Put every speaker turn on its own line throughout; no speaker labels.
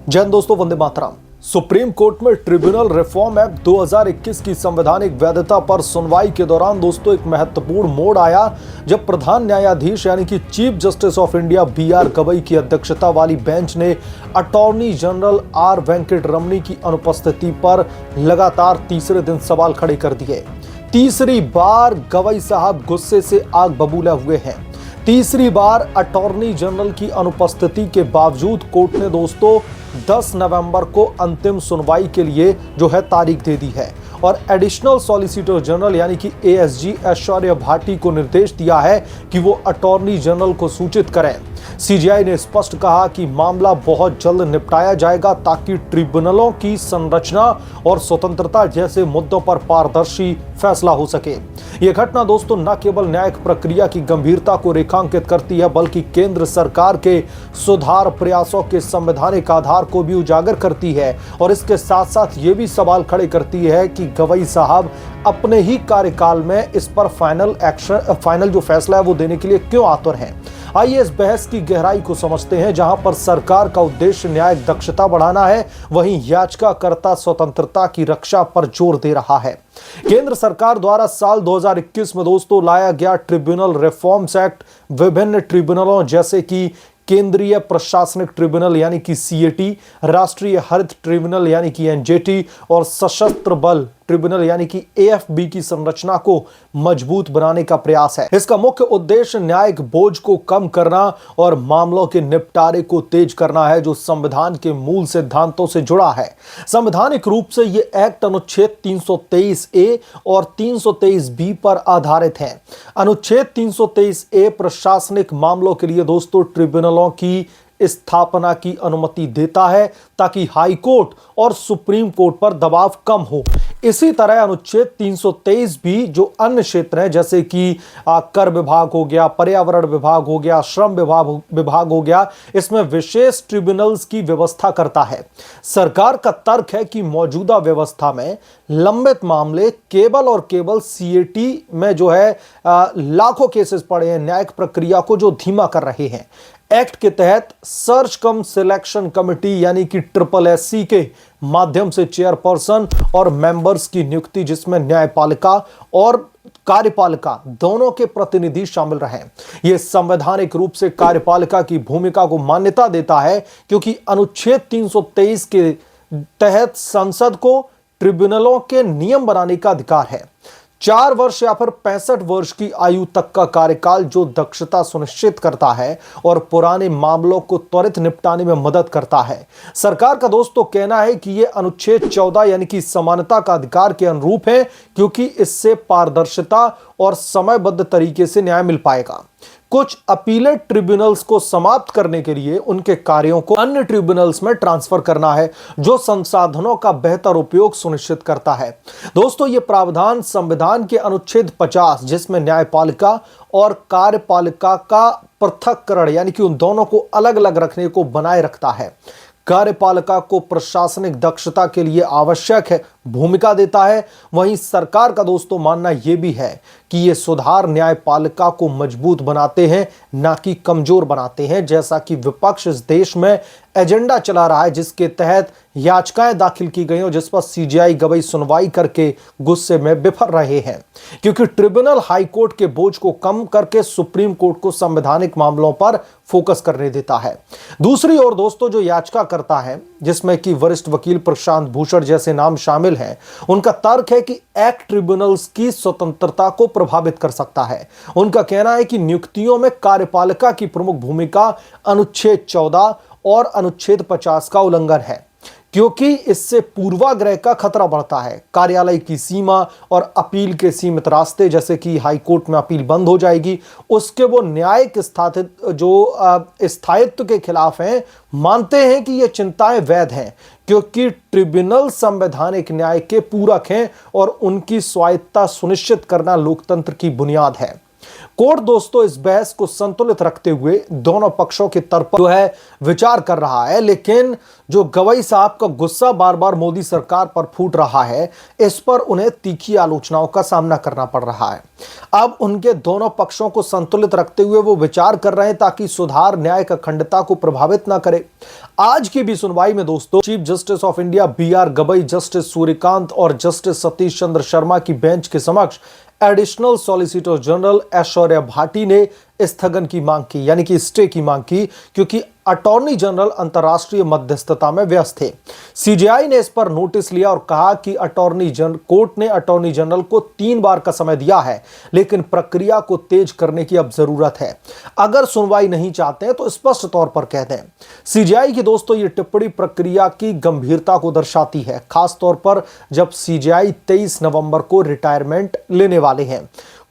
जय हिंद दोस्तों, Vande Mataram. Supreme court में ट्रिब्यूनल रिफॉर्म एक्ट 2021 की संवैधानिक वैधता पर सुनवाई के दौरान दोस्तों एक महत्वपूर्ण मोड़ आया, जब प्रधान न्यायाधीश यानी कि chief justice of India B R. Gavai की अध्यक्षता वाली बेंच ने attorney general R. Venkat Ramani की अनुपस्थिति पर लगातार तीसरे दिन सवाल खड़े कर दिए। तीसरी बार गवई साहब गुस्से से आग बबूला हुए हैं। तीसरी बार अटॉर्नी जनरल की अनुपस्थिति के बावजूद कोर्ट ने दोस्तों 10 नवंबर को अंतिम सुनवाई के लिए जो है तारीख दे दी है और एडिशनल सॉलिसिटर जनरल यानी कि एएसजी ऐश्वर्या भाटी को निर्देश दिया है कि वो अटॉर्नी जनरल को सूचित करें। सीजीआई ने स्पष्ट कहा कि मामला बहुत जल्द निपटाया जाएगा ताकि ट्रिब्यूनलों की संरचना और स्वतंत्रता जैसे मुद्दों पर पारदर्शी फैसला हो सके। यह घटना दोस्तों न केवल न्यायिक प्रक्रिया की गंभीरता को रेखांकित करती है, बल्कि केंद्र सरकार के सुधार प्रयासों के संवैधानिक आधार को भी उजागर करती है और इसके साथ साथ ये भी सवाल खड़े करती है कि गवई साहब अपने ही कार्यकाल में इस पर फाइनल जो फैसला है वो देने के लिए क्यों आतुर हैं। आइए इस बहस की गहराई को समझते हैं। जहां पर सरकार का उद्देश्य न्यायिक दक्षता बढ़ाना है, वहीं याचिकाकर्ता स्वतंत्रता की रक्षा पर जोर दे रहा है। केंद्र सरकार द्वारा साल 2021 में दोस्तों लाया गया ट्रिब्यूनल रिफॉर्म्स एक्ट विभिन्न ट्रिब्यूनलों जैसे कि केंद्रीय प्रशासनिक ट्रिब्यूनल यानी कि सीएटी, राष्ट्रीय हरित ट्रिब्यूनल यानी कि एनजीटी और सशस्त्र बल ट्रिब्यूनल यानी कि एएफबी की संरचना को मजबूत बनाने का प्रयास है। इसका मुख्य उद्देश्य न्यायिक बोझ को कम करना और मामलों के निपटारे को तेज करना है, जो संविधान के मूल सिद्धांतों से जुड़ा है। संवैधानिक रूप से यह एक्ट अनुच्छेद 323A और 323B पर आधारित है। अनुच्छेद 323A प्रशासनिक मामलों के लिए दोस्तों ट्रिब्यूनलों की स्थापना की अनुमति देता है ताकि हाई कोर्ट और सुप्रीम कोर्ट पर दबाव कम हो। इसी तरह अनुच्छेद 323 भी जो अन्य क्षेत्र हैं जैसे कि कर विभाग हो गया, पर्यावरण विभाग हो गया, श्रम विभाग हो गया, इसमें विशेष ट्रिब्यूनल्स की व्यवस्था करता है। सरकार का तर्क है कि मौजूदा व्यवस्था में लंबित मामले केवल और केवल सीएटी में जो है लाखों केसेस पड़े हैं, न्यायिक प्रक्रिया को जो धीमा कर रहे हैं। एक्ट के तहत सर्च कम सिलेक्शन कमेटी यानी कि SSC के माध्यम से चेयरपर्सन और मेंबर्स की नियुक्ति, जिसमें न्यायपालिका और कार्यपालिका दोनों के प्रतिनिधि शामिल रहे। यह संवैधानिक रूप से कार्यपालिका की भूमिका को मान्यता देता है, क्योंकि अनुच्छेद 323 के तहत संसद को ट्रिब्यूनलों के नियम बनाने का अधिकार है। 4 वर्ष या फिर 65 वर्ष की आयु तक का कार्यकाल जो दक्षता सुनिश्चित करता है और पुराने मामलों को त्वरित निपटाने में मदद करता है। सरकार का दोस्तों कहना है कि यह अनुच्छेद 14 यानी कि समानता का अधिकार के अनुरूप है, क्योंकि इससे पारदर्शिता और समयबद्ध तरीके से न्याय मिल पाएगा। कुछ अपीलेट ट्रिब्यूनल्स को समाप्त करने के लिए उनके कार्यों को अन्य ट्रिब्यूनल्स में ट्रांसफर करना है, जो संसाधनों का बेहतर उपयोग सुनिश्चित करता है। दोस्तों ये प्रावधान संविधान के अनुच्छेद 50 जिसमें न्यायपालिका और कार्यपालिका का पृथक्करण यानी कि उन दोनों को अलग अलग रखने को बनाए रखता है। कार्यपालिका को प्रशासनिक दक्षता के लिए आवश्यक है भूमिका देता है। वहीं सरकार का दोस्तों मानना यह भी है कि ये सुधार न्यायपालिका को मजबूत बनाते हैं, ना कि कमजोर बनाते हैं, जैसा कि विपक्ष इस देश में एजेंडा चला रहा है, जिसके तहत याचिकाएं दाखिल की गई और जिस पर सीजीआई गवई सुनवाई करके गुस्से में बिफर रहे हैं, क्योंकि ट्रिब्यूनल हाई कोर्ट के बोझ को कम करके सुप्रीम कोर्ट को संवैधानिक मामलों पर फोकस करने देता है। दूसरी ओर दोस्तों जो याचिका करता है, जिसमें कि वरिष्ठ वकील प्रशांत भूषण जैसे नाम शामिल हैं, उनका तर्क है कि एक्ट ट्रिब्यूनल्स की स्वतंत्रता को प्रभावित कर सकता है। उनका कहना है कि नियुक्तियों में कार्यपालिका की प्रमुख भूमिका अनुच्छेद 14 और अनुच्छेद 50 का उल्लंघन है, क्योंकि इससे पूर्वाग्रह का खतरा बढ़ता है। कार्यालय की सीमा और अपील के सीमित रास्ते, जैसे कि हाई कोर्ट में अपील बंद हो जाएगी, उसके वो न्यायिक स्थायित्व के खिलाफ हैं। मानते हैं कि ये चिंताएं वैध हैं, क्योंकि ट्रिब्यूनल संवैधानिक न्याय के पूरक हैं और उनकी स्वायत्तता सुनिश्चित करना लोकतंत्र की बुनियाद है। कोर्ट दोस्तों इस बहस को संतुलित रखते हुए दोनों पक्षों की तरफ जो है विचार कर रहा है, लेकिन जो गवई साहब का गुस्सा बार बार मोदी सरकार पर फूट रहा है, इस पर उन्हें तीखी आलोचनाओं का सामना करना पड़ रहा है। अब उनके दोनों पक्षों को संतुलित रखते हुए वो विचार कर रहे हैं ताकि सुधार न्याय की अखंडता को प्रभावित ना करे। आज की भी सुनवाई में दोस्तों chief justice of India B R. Gavai, justice Suryakant और जस्टिस सतीश चंद्र शर्मा की बेंच के समक्ष additional solicitor general Aishwarya Bhati ने स्थगन की मांग की, यानी कि स्टे की मांग की, क्योंकि अटॉर्नी जनरल अंतर्राष्ट्रीय मध्यस्थता में व्यस्त थे। सीजेआई ने इस पर नोटिस लिया और कहा कि कोर्ट ने अटॉर्नी जनरल को 3 बार का समय दिया है, लेकिन प्रक्रिया को तेज करने की अब जरूरत है। अगर सुनवाई नहीं चाहते हैं तो स्पष्ट तौर पर कह दें। सीजेआई की दोस्तों ये टिप्पणी प्रक्रिया की गंभीरता को दर्शाती है, खासतौर पर जब सीजेआई 23 नवंबर को रिटायरमेंट लेने वाले हैं।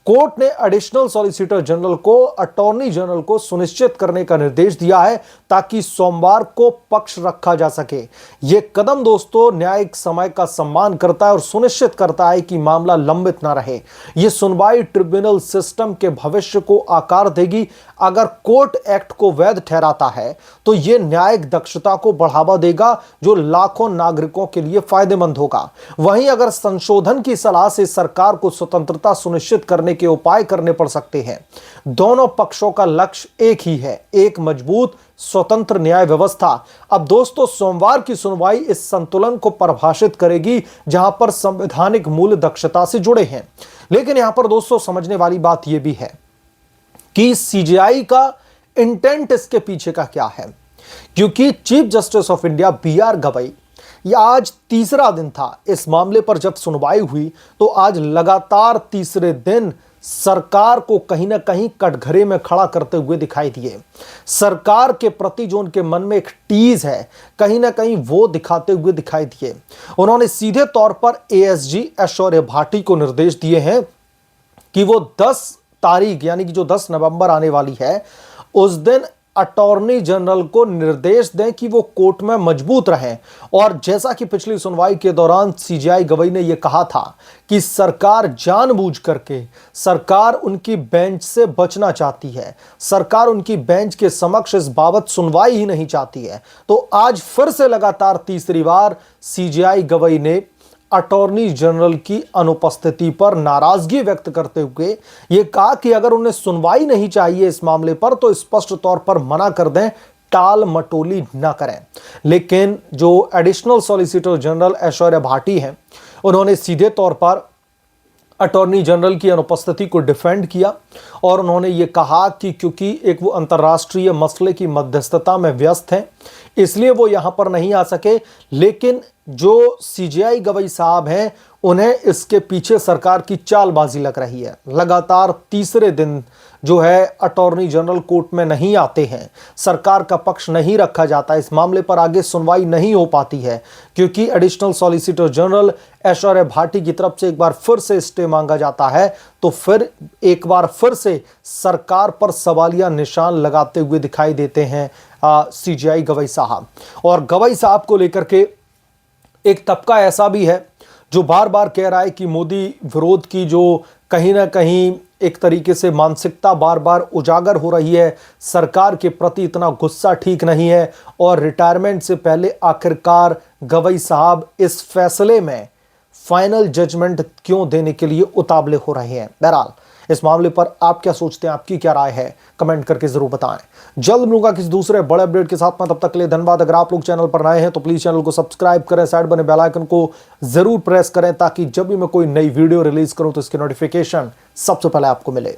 कोर्ट ने एडिशनल सॉलिसिटर जनरल को अटॉर्नी जनरल को सुनिश्चित करने का निर्देश दिया है ताकि सोमवार को पक्ष रखा जा सके। यह कदम दोस्तों न्यायिक समय का सम्मान करता है और सुनिश्चित करता है कि मामला लंबित ना रहे। यह सुनवाई ट्रिब्यूनल सिस्टम के भविष्य को आकार देगी। अगर कोर्ट एक्ट को वैध ठहराता है तो यह न्यायिक दक्षता को बढ़ावा देगा, जो लाखों नागरिकों के लिए फायदेमंद होगा। वहीं अगर संशोधन की सलाह से सरकार को स्वतंत्रता सुनिश्चित करने के उपाय करने पड़ सकते हैं। दोनों पक्षों का लक्ष्य एक ही है, एक मजबूत स्वतंत्र न्याय व्यवस्था। अब दोस्तों सोमवार की सुनवाई इस संतुलन को परिभाषित करेगी जहां पर संवैधानिक मूल्य दक्षता से जुड़े हैं। लेकिन यहां पर दोस्तों समझने वाली बात यह भी है कि सीजेआई का इंटेंट इसके पीछे का क्या है, क्योंकि chief justice of India B R. Gavai, यह आज तीसरा दिन था इस मामले पर जब सुनवाई हुई, तो आज लगातार तीसरे दिन सरकार को कहीं ना कहीं कटघरे में खड़ा करते हुए दिखाई दिए। सरकार के प्रति जो उनके मन में एक टीज है, कहीं ना कहीं वो दिखाते हुए दिखाई दिए। उन्होंने सीधे तौर पर एएसजी ऐश्वर्या भाटी को निर्देश दिए हैं कि वो 10 तारीख यानी कि जो 10 नवंबर आने वाली है, उस दिन अटॉर्नी जनरल को निर्देश दें कि वो कोर्ट में मजबूत रहें। और जैसा कि पिछली सुनवाई के दौरान सीजेआई गवई ने यह कहा था कि सरकार जानबूझ करके सरकार उनकी बेंच से बचना चाहती है, सरकार उनकी बेंच के समक्ष इस बाबत सुनवाई ही नहीं चाहती है। तो आज फिर से लगातार तीसरी बार सीजेआई गवई ने अटॉर्नी जनरल की अनुपस्थिति पर नाराजगी व्यक्त करते हुए यह कहा कि अगर उन्हें सुनवाई नहीं चाहिए इस मामले पर तो स्पष्ट तौर पर मना कर दें, टाल मटोली ना करें। लेकिन जो additional solicitor general Aishwarya Bhati हैं, उन्होंने सीधे तौर पर अटॉर्नी जनरल की अनुपस्थिति को डिफेंड किया और उन्होंने ये कहा कि क्योंकि एक वो अंतर्राष्ट्रीय मसले की मध्यस्थता में व्यस्त हैं, इसलिए वो यहां पर नहीं आ सके। लेकिन जो सीजेआई गवई साहब हैं, उन्हें इसके पीछे सरकार की चालबाजी लग रही है। लगातार तीसरे दिन जो है अटॉर्नी जनरल कोर्ट में नहीं आते हैं, सरकार का पक्ष नहीं रखा जाता, इस मामले पर आगे सुनवाई नहीं हो पाती है, क्योंकि additional solicitor general Aishwarya Bhati की तरफ से एक बार फिर से स्टे मांगा जाता है, तो फिर एक बार फिर से सरकार पर सवालिया निशान लगाते हुए दिखाई देते हैं सीजेआई गवई साहब। और गवई साहब को लेकर के एक तबका ऐसा भी है जो बार बार कह रहा है कि मोदी विरोध की जो कहीं ना कहीं एक तरीके से मानसिकता बार बार उजागर हो रही है, सरकार के प्रति इतना गुस्सा ठीक नहीं है और रिटायरमेंट से पहले आखिरकार गवई साहब इस फैसले में फाइनल जजमेंट क्यों देने के लिए उतावले हो रहे हैं। बहरहाल इस मामले पर आप क्या सोचते हैं, आपकी क्या राय है, कमेंट करके जरूर बताएं। जल्द मिलूंगा किसी दूसरे बड़े अपडेट के साथ में, तब तक के लिए धन्यवाद। अगर आप लोग चैनल पर नए हैं तो प्लीज चैनल को सब्सक्राइब करें, साइड बने बेल आइकन को जरूर प्रेस करें ताकि जब भी मैं कोई नई वीडियो रिलीज करूं तो इसकी नोटिफिकेशन सबसे पहले आपको मिले।